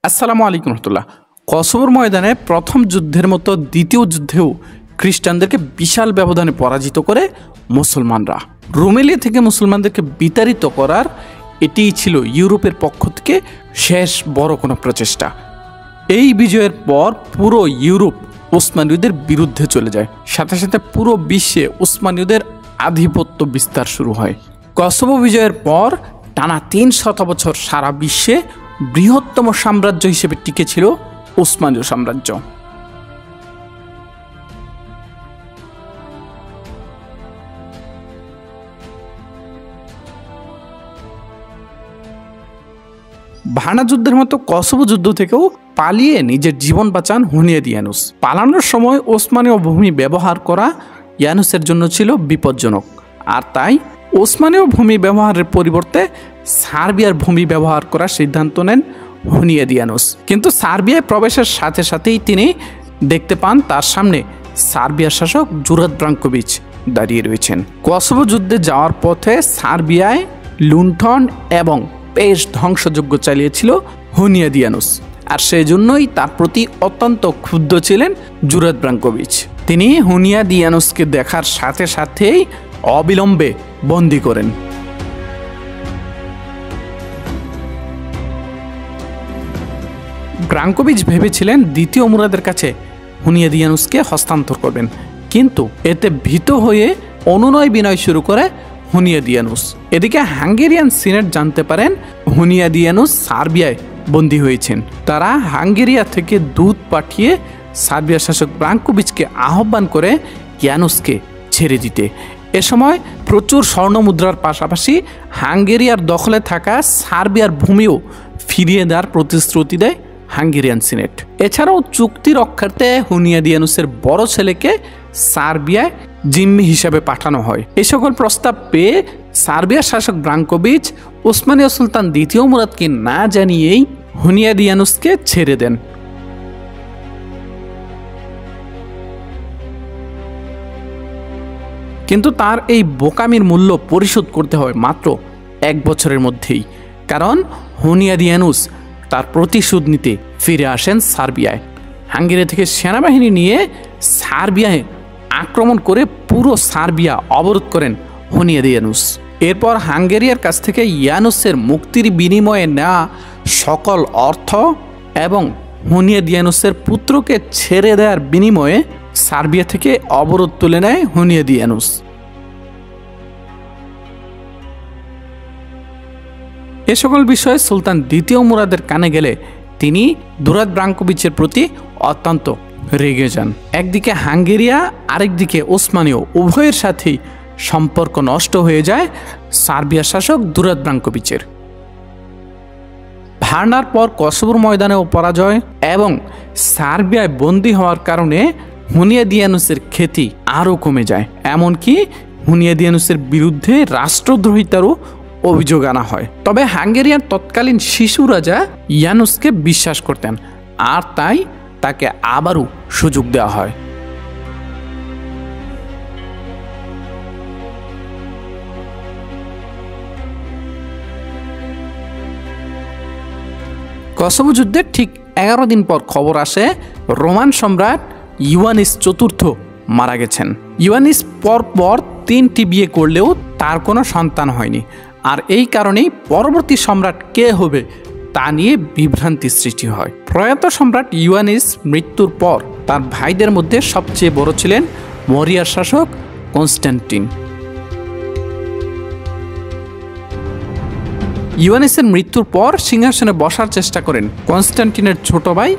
আসসালামু আলাইকুম রহমতুল্লাহ। কসোভোর ময়দানে প্রথম যুদ্ধের মতো দ্বিতীয় যুদ্ধেও খ্রিস্টানদেরকে বিশাল ব্যবধানে পরাজিত করে মুসলমানরা রোমেলিয়া থেকে মুসলমানদেরকে বিতাড়িত করার এটিই ছিল ইউরোপের পক্ষ থেকে শেষ বড় কোনো প্রচেষ্টা। এই বিজয়ের পর পুরো ইউরোপ ওসমানীয়দের বিরুদ্ধে চলে যায়, সাথে সাথে পুরো বিশ্বে ওসমানীয়দের আধিপত্য বিস্তার শুরু হয়। কসোভো বিজয়ের পর টানা ৩০০ বছর সারা বিশ্বে বৃহত্তম সাম্রাজ্য হিসেবে টিকে ছিল ওসমানীয় সাম্রাজ্য। ভানা যুদ্ধের মতো কসোভো যুদ্ধ থেকেও পালিয়ে নিজের জীবন বাঁচান হুনিয়াদিয়ানুস। পালানোর সময় ওসমানীয় ভূমি ব্যবহার করা ইয়ানুসের জন্য ছিল বিপজ্জনক, আর তাই ওসমানীয় ভূমি ব্যবহারের পরিবর্তে সার্বিয়ার ভূমি ব্যবহার করার সিদ্ধান্ত নেন হুনিয়াদিয়ানুস। কিন্তু সার্বিয়ায় প্রবেশের সাথে সাথেই তিনি দেখতে পান তার সামনে সার্বিয়ার শাসক জুরাদ ব্রাঙ্কোভিচ দাঁড়িয়ে রয়েছেন। কসোভো যুদ্ধে যাওয়ার পথে সার্বিয়ায় লুণ্ঠন এবং বেশ ধ্বংসযজ্ঞ চালিয়েছিল হুনিয়াদিয়ানুস, আর সেই জন্যই তার প্রতি অত্যন্ত ক্ষুব্ধ ছিলেন জুরাদ ব্রাঙ্কোভিচ। তিনি হুনিয়াদিয়ানুসকে দেখার সাথে সাথেই অবিলম্বে বন্দী করেন। ব্রাঙ্কোভিচ ভেবেছিলেন দ্বিতীয় মুরাদের কাছে হুনিয়াদিয়ানুসকে হস্তান্তর করবেন, কিন্তু এতে ভীত হয়ে অনুনয় বিনয় শুরু করে হুনিয়াদিয়ানুস। এদিকে হাঙ্গেরিয়ান সিনেট জানতে পারেন হুনিয়াদিয়ানুস সার্বিয়ায় বন্দী হয়েছেন। তারা হাঙ্গেরিয়া থেকে দূত পাঠিয়ে সার্বিয়ার শাসক ব্রাঙ্কোভিচকে আহ্বান করে ইয়ানুসকে ছেড়ে দিতে। এ সময় প্রচুর স্বর্ণমুদ্রার পাশাপাশি হাঙ্গেরিয়ার দখলে থাকা সার্বিয়ার ভূমিও ফিরিয়ে দেওয়ার প্রতিশ্রুতি দেয় হাঙ্গেরিয়ান সিনেট। এছাড়াও চুক্তি রক্ষার্থে হুনিয়াদিয়ানুসের বড় ছেলেকে সার্বিয়ায় জিম্মি হিসেবে পাঠানো হয়। এই সকল প্রস্তাব পেয়ে সার্বিয়ার শাসক ব্রাঙ্কোভিচ ওসমানীয় সুলতান দ্বিতীয় মুরাদকে না জানিয়েই হুনিয়াদিয়ানুসকে ছেড়ে দেন। কিন্তু তার এই বোকামির মূল্য পরিশোধ করতে হয় মাত্র 1 বছরের মধ্যেই, কারণ হুনিয়াদিয়ানুস তার প্রতিশোধ নিতে ফিরে আসেন সার্বিয়ায়। হাঙ্গেরি থেকে সেনাবাহিনী নিয়ে সার্বিয়ায় আক্রমণ করে পুরো সার্বিয়া অবরোধ করেন হুনিয়াদিয়ানুস। এরপর হাঙ্গেরিয়ার কাছ থেকে ইয়ানুসের মুক্তির বিনিময়ে নেওয়া সকল অর্থ এবং হুনিয়াদিয়ানুসের পুত্রকে ছেড়ে দেওয়ার বিনিময়ে সার্বিয়া থেকে অবরোধ তুলে নেয় হুনিয়াদিয়ানুস। এ সকল বিষয়ে সুলতান দ্বিতীয় মুরাদের কানে গেলে তিনি জুরাদ ব্রাঙ্কোভিচের প্রতি অত্যন্ত রেগে যান। একদিকে হাঙ্গেরিয়া, আরেকদিকে ওসমানীয়, উভয়ের সাথেই সম্পর্ক নষ্ট হয়ে যায় সার্বিয়ার শাসক জুরাদ ব্রাঙ্কোভিচের। ভার্নার পর কসোভোর ময়দানেও পরাজয় এবং সার্বিয়ায় বন্দী হওয়ার কারণে হুনিয়াদিয়ানুসের খ্যাতি আরও কমে যায়। এমনকি হুনিয়াদিয়ানুসের বিরুদ্ধে রাষ্ট্রদ্রোহিতারও অভিযোগ আনা হয়। তবে হাঙ্গেরিয়ার তৎকালীন শিশু রাজা ইয়ানুসকে বিশ্বাস করতেন, আর তাই তাকে আবারও সুযোগ দেওয়া হয়। কসোভো যুদ্ধের ঠিক 11 দিন পর খবর আসে রোমান সম্রাট ইওয়ানিস চতুর্থ মারা গেছেন। ইওয়ানিস পরপর 3টি বিয়ে করলেও তার কোনো সন্তান হয়নি, আর এই কারণেই পরবর্তী সম্রাট কে হবে তা নিয়ে বিভ্রান্তি সৃষ্টি হয়। প্রয়াত সম্রাট ইওয়ানিস মৃত্যুর পর তার ভাইদের মধ্যে সবচেয়ে বড় ছিলেন মরিয়ার শাসক কনস্ট্যান্টিন। ইওয়ানিসের মৃত্যুর পর সিংহাসনে বসার চেষ্টা করেন কনস্ট্যান্টিনের ছোট ভাই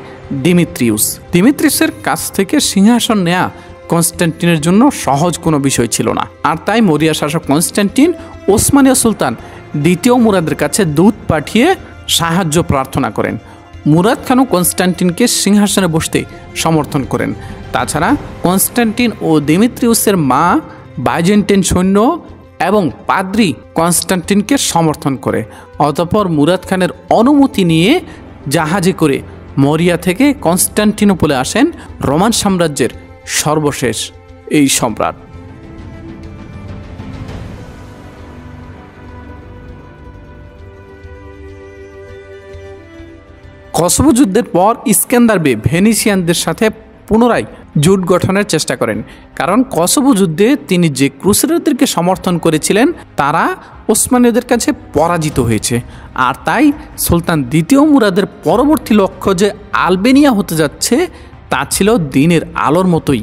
দিমিত্রিউস। দিমিত্রিউসের কাছ থেকে সিংহাসন নেয়া কনস্ট্যান্টিনের জন্য সহজ কোনো বিষয় ছিল না, আর তাই মরিয়া শাসক কনস্ট্যান্টিন ওসমানীয় সুলতান দ্বিতীয় মুরাদের কাছে দূত পাঠিয়ে সাহায্য প্রার্থনা করেন। মুরাদ খানও কনস্ট্যান্টিনকে সিংহাসনে বসতে সমর্থন করেন। তাছাড়া কনস্ট্যান্টিন ও দিমিত্রিউসের মা বাইজেন্টাইন সৈন্য এবং পাদ্রি কনস্ট্যান্টিনকে সমর্থন করে। অতঃপর মুরাদ খানের অনুমতি নিয়ে জাহাজে করে মরিয়া থেকে কনস্ট্যান্টিনোপলে আসেন রোমান সাম্রাজ্যের সর্বশেষ এই সম্রাট। কসোভো যুদ্ধের পর ইস্কান্দার বে ভেনিসিয়ানদের সাথে পুনরায় জোট গঠনের চেষ্টা করেন, কারণ কসোভো যুদ্ধে তিনি যে ক্রুসেডারদেরকে সমর্থন করেছিলেন তারা ওসমানীয়দের কাছে পরাজিত হয়েছে। আর তাই সুলতান দ্বিতীয় মুরাদের পরবর্তী লক্ষ্য যে আলবেনিয়া হতে যাচ্ছে তা ছিল দিনের আলোর মতোই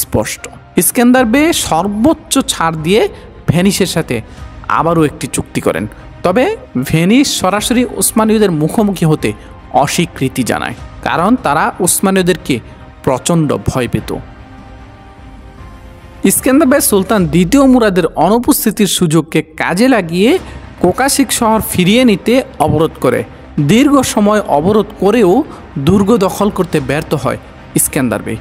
স্পষ্ট। ইস্কান্দার বে সর্বোচ্চ ছাড় দিয়ে ভেনিসের সাথে আবারও একটি চুক্তি করেন, তবে ভেনিস সরাসরি ওসমানীয়দের মুখোমুখি হতে অস্বীকৃতি জানায়, কারণ তারা ওসমানীয়দেরকে প্রচণ্ড ভয় পেত। ইস্কান্দার বে সুলতান দ্বিতীয় মুরাদের অনুপস্থিতির সুযোগকে কাজে লাগিয়ে কোকাসিক শহর ফিরিয়ে নিতে অবরোধ করে। দীর্ঘ সময় অবরোধ করেও দুর্গ দখল করতে ব্যর্থ হয় ইস্কান্দার বে।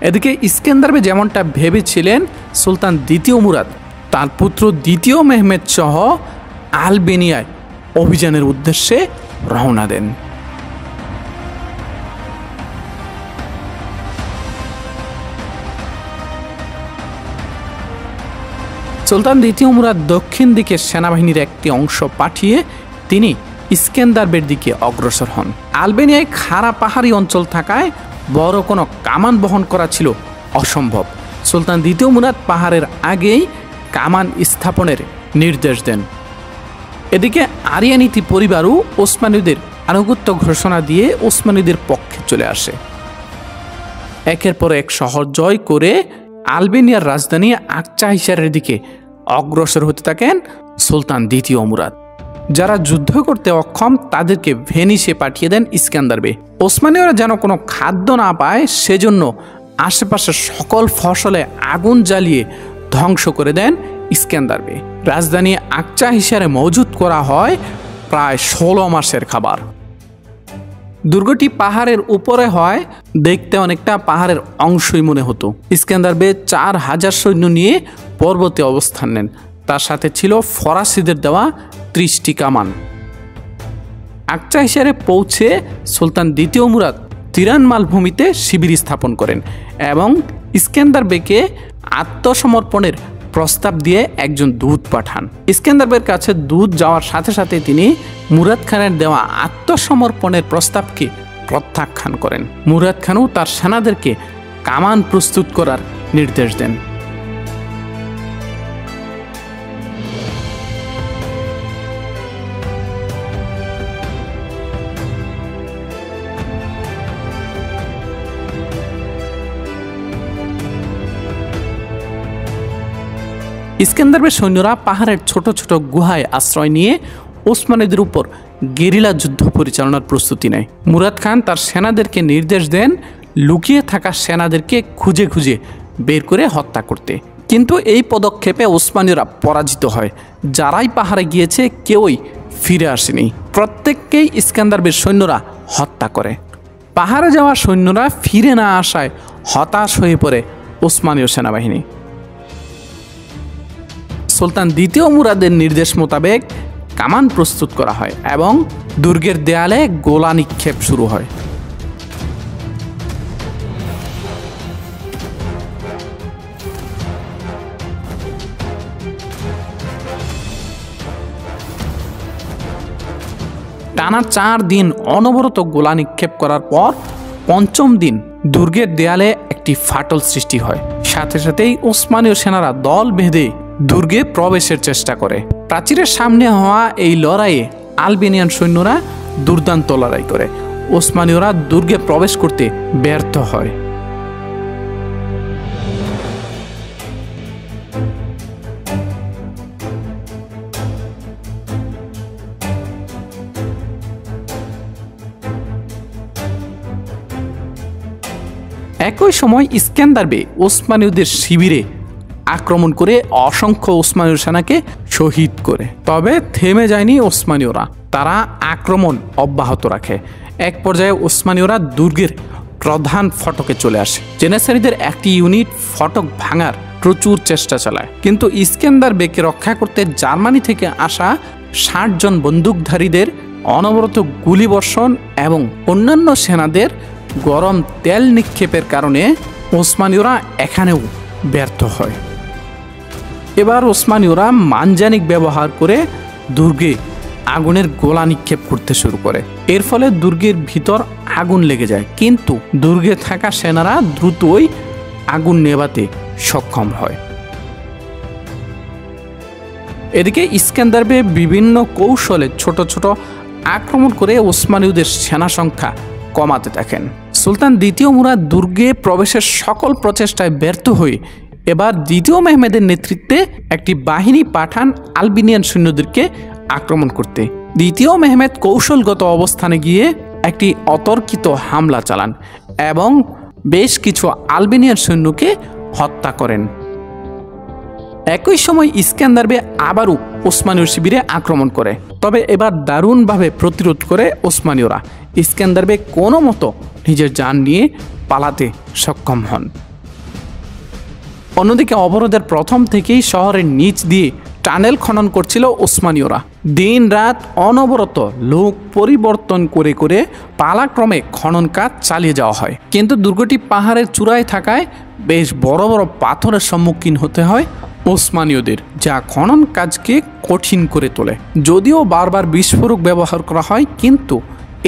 এদিকে ইস্কান্দার বে যেমনটা ভেবেছিলেন, সুলতান দ্বিতীয় মুরাদ তার পুত্র দ্বিতীয় মেহমেদ সহ আলবেনিয়ায় অভিযানের উদ্দেশ্যে রওনা দেন। সুলতান দ্বিতীয় মুরাদ দক্ষিণ দিকে সেনাবাহিনীর একটি অংশ পাঠিয়ে তিনি ইস্কান্দার বের দিকে অগ্রসর হন। আলবেনিয়ায় খাড়া পাহাড়ি অঞ্চল থাকায় বড় কোনো কামান বহন করা ছিল অসম্ভব। সুলতান দ্বিতীয় মুরাদ পাহাড়ের আগেই কামান স্থাপনের নির্দেশ দেন। এদিকে আরিয়ানিতি পরিবারও ওসমানীদের আনুগত্য ঘোষণা দিয়ে ওসমানীদের পক্ষে চলে আসে। একের পর এক শহর জয় করে আলবেনিয়ার রাজধানী আকচাহিসারের দিকে অগ্রসর হতে থাকেন সুলতান দ্বিতীয় মুরাদ। যারা যুদ্ধ করতে অক্ষম তাদেরকে ভেনিসে পাঠিয়ে দেন ইস্কান্দার বে। ওসমানীয়রা যেন কোনো খাদ্য না পায় সেজন্য আশেপাশের সকল ফসলে আগুন জ্বালিয়ে ধ্বংস করে দেন ইস্কান্দার বে। রাজধানী আকচাহিসারে মজুত করা হয় প্রায় 16 মাসের খাবার। দুর্গটি পাহাড়ের উপরে হয়, দেখতে অনেকটা পাহাড়ের অংশই মনে হতো। ইস্কান্দার বে 4000 সৈন্য নিয়ে পর্বতে অবস্থান নেন, তার সাথে ছিল ফরাসিদের দেওয়া 30টি কামান। আকচাহিসারে পৌঁছে সুলতান দ্বিতীয় মুরাদ তিরান মালভূমিতে শিবির স্থাপন করেন এবং ইস্কান্দার বেকে আত্মসমর্পণের প্রস্তাব দিয়ে একজন দূত পাঠান। ইস্কান্দার বের কাছে দূত যাওয়ার সাথে সাথে তিনি মুরাদ খানের দেওয়া আত্মসমর্পণের প্রস্তাবকে প্রত্যাখ্যান করেন। মুরাদ খানও তার সেনাদেরকে কামান প্রস্তুত করার নির্দেশ দেন। ইস্কান্দার বের সৈন্যরা পাহাড়ের ছোট ছোট গুহায় আশ্রয় নিয়ে ওসমানীদের উপর গেরিলা যুদ্ধ পরিচালনার প্রস্তুতি নেয়। মুরাদ খান তার সেনাদেরকে নির্দেশ দেন লুকিয়ে থাকা সেনাদেরকে খুঁজে খুঁজে বের করে হত্যা করতে, কিন্তু এই পদক্ষেপে ওসমানীয়রা পরাজিত হয়। যারাই পাহাড়ে গিয়েছে কেউই ফিরে আসেনি, প্রত্যেককেই ইস্কান্দার বের সৈন্যরা হত্যা করে। পাহাড়ে যাওয়া সৈন্যরা ফিরে না আসায় হতাশ হয়ে পড়ে ওসমানীয় সেনাবাহিনী। সুলতান দ্বিতীয় মুরাদের নির্দেশ মোতাবেক কামান প্রস্তুত করা হয় এবং দুর্গের দেয়ালে গোলা নিক্ষেপ শুরু হয়। টানা 4 দিন অনবরত গোলা নিক্ষেপ করার পর পঞ্চম দিন দুর্গের দেয়ালে একটি ফাটল সৃষ্টি হয়। সাথে সাথেই ওসমানীয় সেনারা দল বেঁধে দুর্গে প্রবেশের চেষ্টা করে। প্রাচীরের সামনে হওয়া এই লড়াইয়ে আলবেনিয়ান সৈন্যরা দুর্দান্ত লড়াই করে। ওসমানীয়রা দুর্গে প্রবেশ করতে ব্যর্থ হয়। একই সময় ইস্কান্দার বে ওসমানীয়দের শিবিরে আক্রমণ করে অসংখ্য ওসমানীয় সেনাকে শহীদ করে। তবে থেমে যায়নি ওসমানীয়রা, তারা আক্রমণ অব্যাহত রাখে। এক পর্যায়ে ওসমানীয়রা দুর্গের প্রধান ফটকে চলে আসে। জেনাসারিদের একটি ইউনিট ফটক ভাঙার প্রচুর চেষ্টা চালায়, কিন্তু ইস্কান্দার বেকে রক্ষা করতে জার্মানি থেকে আসা 60 জন বন্দুকধারীদের অনবরত গুলিবর্ষণ এবং অন্যান্য সেনাদের গরম তেল নিক্ষেপের কারণে ওসমানীয়রা এখানেও ব্যর্থ হয়। এবার ওসমানীয়রা মানজানিক ব্যবহার করে দুর্গে আগুনের গোলা নিক্ষেপ করতে শুরু করে। এর ফলে দুর্গের ভিতর আগুন লেগে যায়, কিন্তু দুর্গে থাকা সেনারা দ্রুতই আগুন নেভাতে সক্ষম হয়। এদিকে ইস্কান্দার বে বিভিন্ন কৌশলে ছোট ছোট আক্রমণ করে ওসমানীয়দের সেনা সংখ্যা কমাতে থাকেন। সুলতান দ্বিতীয় মুরাদ দুর্গে প্রবেশের সকল প্রচেষ্টায় ব্যর্থ হয়ে এবার দ্বিতীয় মেহমেদের নেতৃত্বে একটি বাহিনী পাঠান আলবেনিয়ান সৈন্যদেরকে আক্রমণ করতে। দ্বিতীয় মেহমেদ কৌশলগত অবস্থানে গিয়ে একটি অতর্কিত হামলা চালান এবং বেশ কিছু আলবেনিয়ান সৈন্যকে হত্যা করেন। একই সময় ইস্কান্দার বে আবারও ওসমানীয় শিবিরে আক্রমণ করে, তবে এবার দারুণভাবে প্রতিরোধ করে ওসমানীয়রা। ইস্কান্দার বে কোনো মতো নিজের জান নিয়ে পালাতে সক্ষম হন। অন্যদিকে অবরোধের প্রথম থেকেই শহরের নিচ দিয়ে টানেল খনন করছিল ওসমানীয়রা। দিন রাত অনবরত লোক পরিবর্তন করে করে পালাক্রমে খনন কাজ চালিয়ে যাওয়া হয়, কিন্তু দুর্গটি পাহাড়ের চূড়ায় থাকায় বেশ বড় বড় পাথরের সম্মুখীন হতে হয় ওসমানীয়দের, যা খনন কাজকে কঠিন করে তোলে। যদিও বারবার বিস্ফোরক ব্যবহার করা হয়, কিন্তু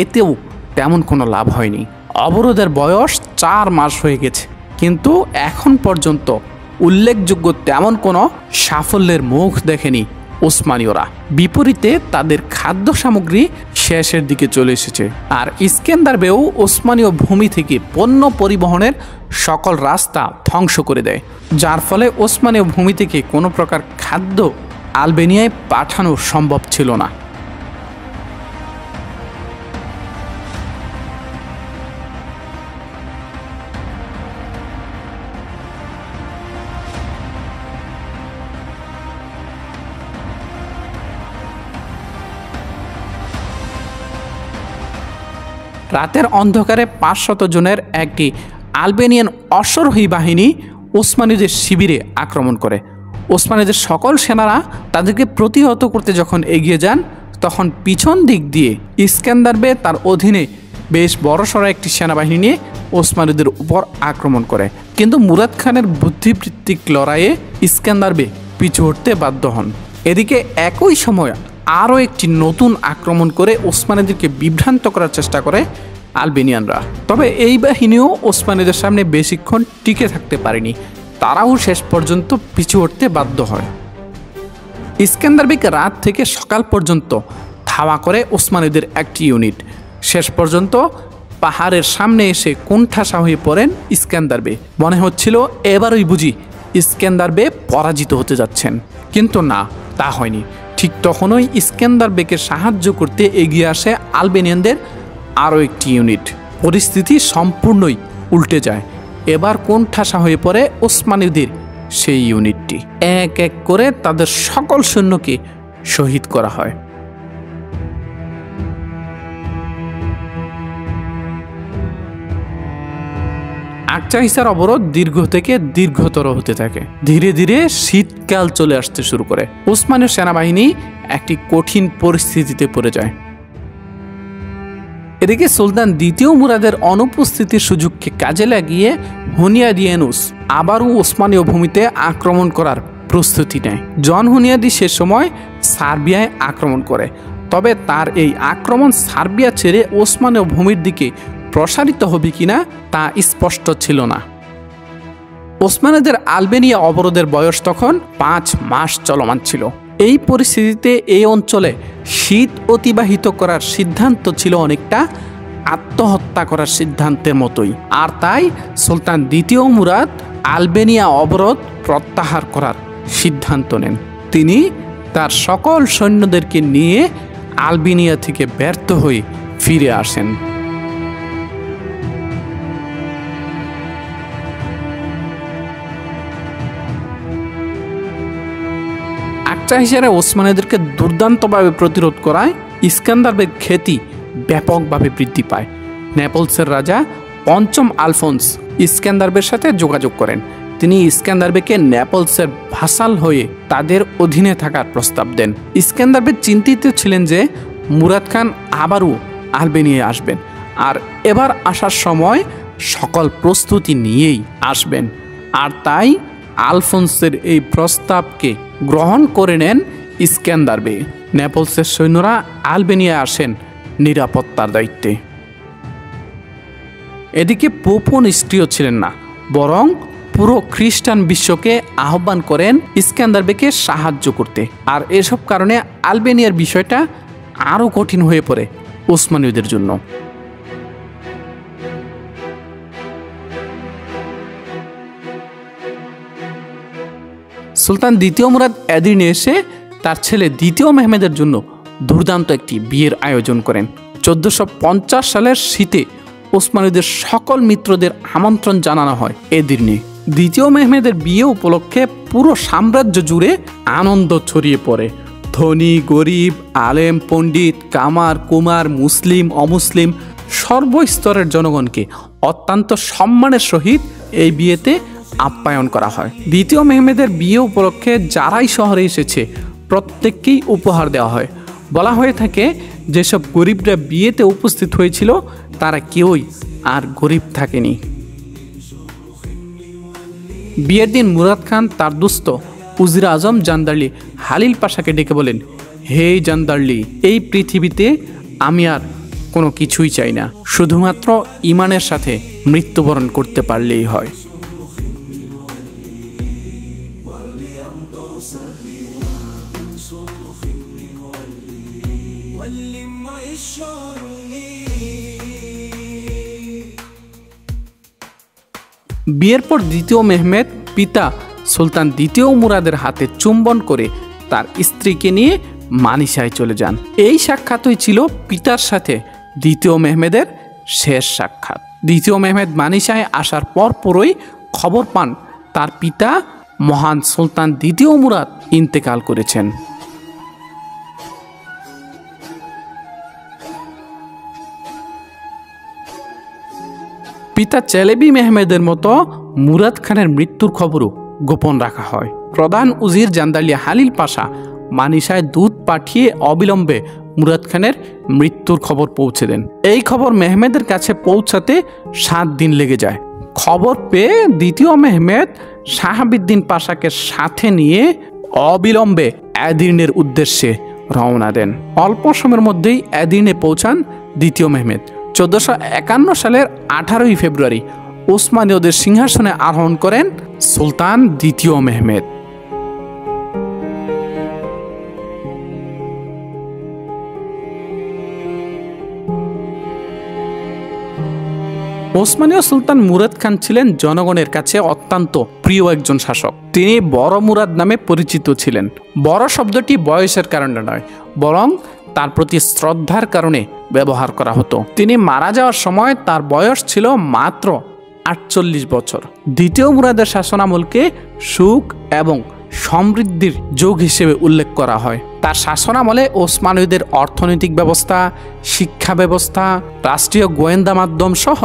এতেও তেমন কোনো লাভ হয়নি। অবরোধের বয়স 4 মাস হয়ে গেছে, কিন্তু এখন পর্যন্ত উল্লেখযোগ্য তেমন কোনো সাফল্যের মুখ দেখেনি ওসমানীয়রা। বিপরীতে তাদের খাদ্য সামগ্রী শেষের দিকে চলে এসেছে, আর ইস্কান্দার বেও ওসমানীয় ভূমি থেকে পণ্য পরিবহনের সকল রাস্তা ধ্বংস করে দেয়, যার ফলে ওসমানীয় ভূমি থেকে কোনো প্রকার খাদ্য আলবেনিয়ায় পাঠানো সম্ভব ছিল না। রাতের অন্ধকারে 500 জনের একটি আলবেনিয়ান অশ্বারোহী বাহিনী ওসমানীদের শিবিরে আক্রমণ করে। ওসমানীদের সকল সেনারা তাদেরকে প্রতিহত করতে যখন এগিয়ে যান, তখন পিছন দিক দিয়ে ইস্কান্দার বে তার অধীনে বেশ বড়সড় একটি সেনাবাহিনী নিয়ে ওসমানীদের উপর আক্রমণ করে, কিন্তু মুরাদ খানের বুদ্ধিবৃত্তিক লড়াইয়ে ইস্কান্দার বে পিছু হটতে বাধ্য হন। এদিকে একই সময় আরও একটি নতুন আক্রমণ করে ওসমানীদেরকে বিভ্রান্ত করার চেষ্টা করে আলবেনিয়ানরা, তবে এই বাহিনীও ওসমানীদের সামনে বেশিক্ষণ টিকে থাকতে পারেনি। তারাও শেষ পর্যন্ত পিছু হটতে বাধ্য হয়। ইস্কান্দার বেকে রাত থেকে সকাল পর্যন্ত ধাওয়া করে ওসমানীদের একটি ইউনিট। শেষ পর্যন্ত পাহাড়ের সামনে এসে কোণঠাসা হয়ে পড়েন ইস্কান্দার বে। মনে হচ্ছিল এবারই বুঝি ইস্কান্দার বে পরাজিত হতে যাচ্ছেন, কিন্তু না, তা হয়নি। ঠিক তখনই ইস্কান্দার বেকে সাহায্য করতে এগিয়ে আসে আলবেনিয়ানদের আরও একটি ইউনিট। পরিস্থিতি সম্পূর্ণই উল্টে যায়। এবার কোণঠাসা হয়ে পড়ে ওসমানীদের সেই ইউনিটটি। এক এক করে তাদের সকল সৈন্যকে শহীদ করা হয়। আকচাহিসার অবরোধ দীর্ঘ থেকে দীর্ঘতর হতে থাকে। ধীরে ধীরে শীতকাল চলে আসতে শুরু করে। ওসমানীয় সেনাবাহিনী একটি কঠিন পরিস্থিতিতে পড়ে যায়। এদিকে সুলতান দ্বিতীয় মুরাদের অনুপস্থিতির সুযোগকে কাজে লাগিয়ে হুনিয়াদিয়ানুস আবারও ওসমানীয় ভূমিতে আক্রমণ করার প্রস্তুতি নেয়। জন হুনিয়াদি সে সময় সার্বিয়ায় আক্রমণ করে, তবে তার এই আক্রমণ সার্বিয়া ছেড়ে ওসমানীয় ভূমির দিকে প্রসারিত হবে কিনা তা স্পষ্ট ছিল না। ওসমানীদের আলবেনিয়া অবরোধের বয়স তখন 5 মাস চলমান ছিল। এই পরিস্থিতিতে এই অঞ্চলে শীত অতিবাহিত করার সিদ্ধান্ত ছিল অনেকটা আত্মহত্যা করার সিদ্ধান্তের মতোই। আর তাই সুলতান দ্বিতীয় মুরাদ আলবেনিয়া অবরোধ প্রত্যাহার করার সিদ্ধান্ত নেন। তিনি তার সকল সৈন্যদেরকে নিয়ে আলবেনিয়া থেকে ব্যর্থ হয়ে ফিরে আসেন। আকচাহিসারে ওসমানীদেরকে দুর্দান্তভাবে প্রতিরোধ করায় ইস্কান্দার বের খ্যাতি ব্যাপকভাবে বৃদ্ধি পায়। নেপলসের রাজা পঞ্চম আলফোন্স ইস্কান্দার বের সাথে যোগাযোগ করেন। তিনি ইস্কান্দার বেকে নেপলসের ভাসাল হয়ে তাদের অধীনে থাকার প্রস্তাব দেন। ইস্কান্দার বে চিন্তিত ছিলেন যে মুরাদ খান আবারও আলবেনিয়ায় আসবেন, আর এবার আসার সময় সকল প্রস্তুতি নিয়েই আসবেন। আর তাই আলফোন্সের এই প্রস্তাবকে গ্রহণ করে নেন ইস্কান্দার বে। নেপলসের সৈন্যরা আলবেনিয়ায় আসেন নিরাপত্তার দায়িত্বে। এদিকে পোপও নিষ্ক্রিয় ছিলেন না, বরং পুরো খ্রিস্টান বিশ্বকে আহ্বান করেন ইস্কান্দারবেগকে সাহায্য করতে। আর এসব কারণে আলবেনিয়ার বিষয়টা আরও কঠিন হয়ে পড়ে ওসমানীয়দের জন্য। সুলতান দ্বিতীয় মুরাদ এদিনে এসে তার ছেলে দ্বিতীয় মেহমেদের জন্য দুর্দান্ত একটি বিয়ের আয়োজন করেন। 1450 সালের শীতে ওসমানীদের সকল মিত্রদের আমন্ত্রণ জানানো হয় এদিনে। দ্বিতীয় মেহমেদের বিয়ে উপলক্ষে পুরো সাম্রাজ্য জুড়ে আনন্দ ছড়িয়ে পড়ে। ধনী গরিব, আলেম পণ্ডিত, কামার কুমার, মুসলিম অমুসলিম সর্বস্তরের জনগণকে অত্যন্ত সম্মানের সহিত এই বিয়েতে আপ্যায়ন করা হয়। দ্বিতীয় মেহমেদের বিয়ে উপলক্ষে যারাই শহরে এসেছে প্রত্যেককেই উপহার দেওয়া হয়। বলা হয়ে থাকে যেসব গরিবরা বিয়েতে উপস্থিত হয়েছিল তারা কেউই আর গরিব থাকেনি। বিয়ের দিন মুরাদ খান তার দুস্থ উজির আজম জান্দারলি হালিল পাশাকে ডেকে বলেন, হে জান্দারলি, এই পৃথিবীতে আমি আর কোনো কিছুই চাই না, শুধুমাত্র ইমানের সাথে মৃত্যুবরণ করতে পারলেই হয়। বিয়ের পর দ্বিতীয় মেহমেদ পিতা সুলতান দ্বিতীয় মুরাদের হাতে চুম্বন করে তার স্ত্রীকে নিয়ে মানিসায় চলে যান। এই সাক্ষাৎই ছিল পিতার সাথে দ্বিতীয় মেহমেদের শেষ সাক্ষাৎ। দ্বিতীয় মেহমেদ মানিসায় আসার পরপরই খবর পান তার পিতা মহান সুলতান দ্বিতীয় মুরাদ ইন্তেকাল করেছেন। পিতা চেলেবি মেহমেদের মতো মুরাদ খানের মৃত্যুর খবরও গোপন রাখা হয়। প্রধান উজির জান্দারলি হালিল পাশা মানিসায় দূত পাঠিয়ে অবিলম্বে মুরাদ খানের মৃত্যুর খবর পৌঁছে দেন। এই খবর মেহমেদের কাছে পৌঁছাতে 7 দিন লেগে যায়। খবর পেয়ে দ্বিতীয় মেহমেদ শাহাবুদ্দিন পাশাকে সাথে নিয়ে অবিলম্বে এদির্নের উদ্দেশ্যে রওনা দেন। অল্প সময়ের মধ্যেই এদির্নে পৌঁছান দ্বিতীয় মেহমেদ। 1451 সালের 18 ফেব্রুয়ারি ওসমানীয়দের সিংহাসনে আরোহণ করেন সুলতান দ্বিতীয় মেহমেদ। ওসমানীয় সুলতান মুরাদ খান ছিলেন জনগণের কাছে অত্যন্ত প্রিয় একজন শাসক। তিনি বড় মুরাদ নামে পরিচিত ছিলেন। বড় শব্দটি বয়সের কারণে নয়, বরং তার প্রতি শ্রদ্ধার কারণে ব্যবহার করা হতো। তিনি মারা যাওয়ার সময় তার বয়স ছিল মাত্র 48 বছর। দ্বিতীয় মুরাদের শাসনামলকে সুখ এবং সমৃদ্ধির যুগ হিসেবে উল্লেখ করা হয়। তার শাসনামলে ওসমানীয়দের অর্থনৈতিক ব্যবস্থা, শিক্ষা ব্যবস্থা, রাষ্ট্রীয় গোয়েন্দা মাধ্যম সহ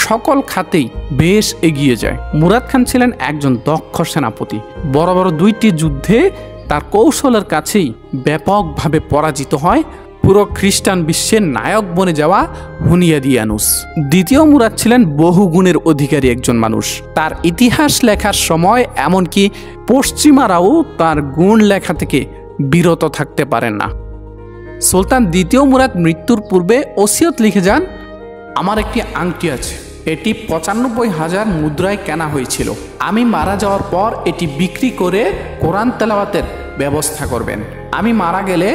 সকল খাতেই বেশ এগিয়ে যায়। মুরাদ খান ছিলেন একজন দক্ষ সেনাপতি। বড় বড় 2টি যুদ্ধে তার কৌশলের কাছেই ব্যাপকভাবে পরাজিত হয় পুরো খ্রিস্টান বিশ্বের নায়ক বনে যাওয়া হুনিয়াদিয়ানুস। দ্বিতীয় মুরাদ ছিলেন বহু গুণের অধিকারী একজন মানুষ। তার ইতিহাস লেখার সময় এমনকি পশ্চিমারাও তার গুণ লেখা থেকে বিরত থাকতে পারেন না। সুলতান দ্বিতীয় মুরাদ মৃত্যুর পূর্বে ওসিয়ত লিখে যান, আমার একটি আংটি আছে, এটি 95,000 মুদ্রায় কেনা হয়েছিল। আমি মারা যাওয়ার পর এটি বিক্রি করে কোরআন তেলাওয়াতের ব্যবস্থা করবেন। আমি মারা গেলে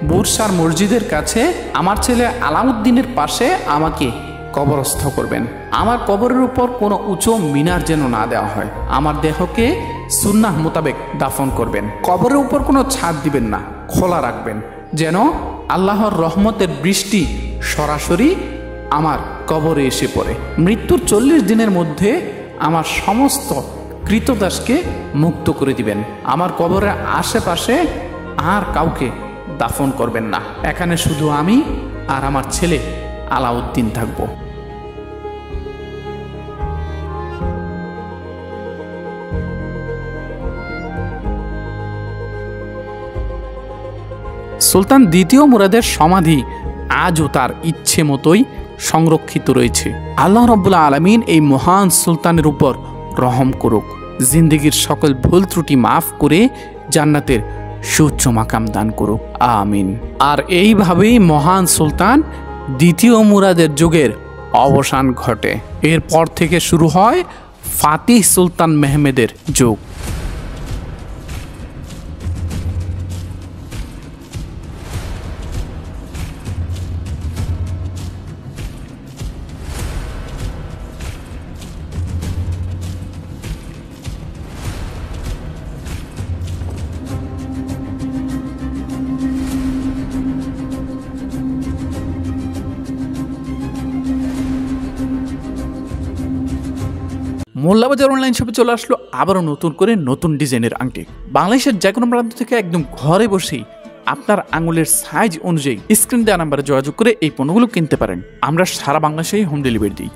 বুরসার মসজিদের কাছে আমার ছেলে আলাউদ্দিনের পাশে আমাকে কবরস্থ করবেন। আমার কবরের উপর কোনো উঁচু মিনার যেন না দেওয়া হয়। আমার দেহকে সুন্নাহ মোতাবেক দাফন করবেন। কবরের উপর কোনো ছাদ দিবেন না, খোলা রাখবেন, যেন আল্লাহর রহমতের বৃষ্টি সরাসরি আমার কবরে এসে পড়ে। মৃত্যুর 40 দিনের মধ্যে আমার সমস্ত কৃতদাসকে মুক্ত করে দিবেন। আমার কবরের আশেপাশে আর কাউকে দাফন করবেন না। এখানে শুধু আমি আর আমার ছেলে আলাউদ্দিন থাকব। সুলতান দ্বিতীয় মুরাদের সমাধি আজও তার ইচ্ছে মতোই সংরক্ষিত রয়েছে। আল্লাহ রাব্বুল আলামিন এই মহান সুলতানের উপর রহম করুক, জিন্দেগির সকল ভুল ত্রুটি মাফ করে জান্নাতের সুউচ্চ মাকাম দান করুক, আমিন। আর এইভাবেই মহান সুলতান দ্বিতীয় মুরাদের যুগের অবসান ঘটে। এরপর থেকে শুরু হয় ফাতিহ সুলতান মেহমেদের যুগ। মোল্লাবাজার অনলাইন শপে চলে আসলো আবারও নতুন করে নতুন ডিজাইনের আংটি। বাংলাদেশের যে কোনো প্রান্ত থেকে একদম ঘরে বসেই আপনার আঙুলের সাইজ অনুযায়ী স্ক্রিন দেওয়া নাম্বারে যোগাযোগ করে এই পণ্যগুলো কিনতে পারেন। আমরা সারা বাংলাদেশেই হোম ডেলিভারি দিই।